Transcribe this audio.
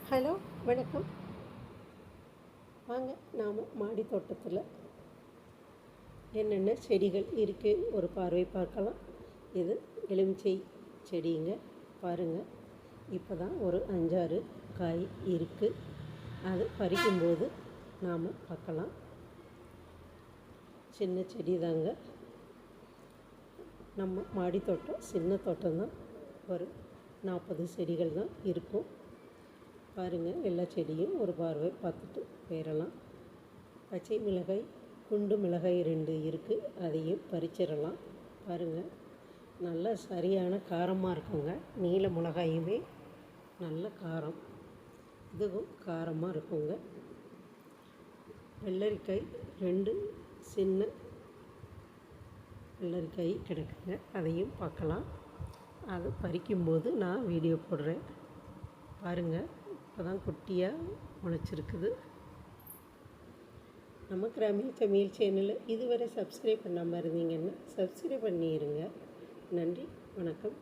Hello, வணக்கம். வாங்க நாம் மாடி தோட்டத்தில் என்னென்ன செடிகள் இருக்குது ஒரு பார்வை பார்க்கலாம். இது எலுமிச்சை செடிங்க. பாருங்கள், இப்போ தான் ஒரு 5-6 காய் இருக்குது. அது பறிக்கும்போது நாம் பார்க்கலாம். சின்ன செடி தாங்க. நம்ம மாடி தோட்டம் சின்ன தோட்டம் தான். ஒரு 40 செடிகள் தான் இருக்கும். பாருங்கள், எல்லா செடியும் ஒரு பார்வை பார்த்துட்டு போயிடலாம். பச்சை மிளகாய், குண்டு மிளகாய் 2 இருக்குது, அதையும் பறிச்சிடலாம். பாருங்கள், நல்ல சரியான காரமாக இருக்குங்க. நீல மிளகாயுமே நல்ல காரம், இதுவும் காரமாக இருக்குங்க. வெள்ளரிக்காய் 2 சின்ன வெள்ளரிக்காய் கிடக்குங்க, அதையும் பார்க்கலாம். அது பறிக்கும்போது நான் வீடியோ போடுறேன். பாருங்கள், இப்போ தான் குட்டியாக முளைச்சிருக்குது. நம்ம கிராமிய சமையல் சேனலை இதுவரை சப்ஸ்கிரைப் பண்ணாமல் இருந்தீங்கன்னா சப்ஸ்கிரைப் பண்ணிடுங்க. நன்றி, வணக்கம்.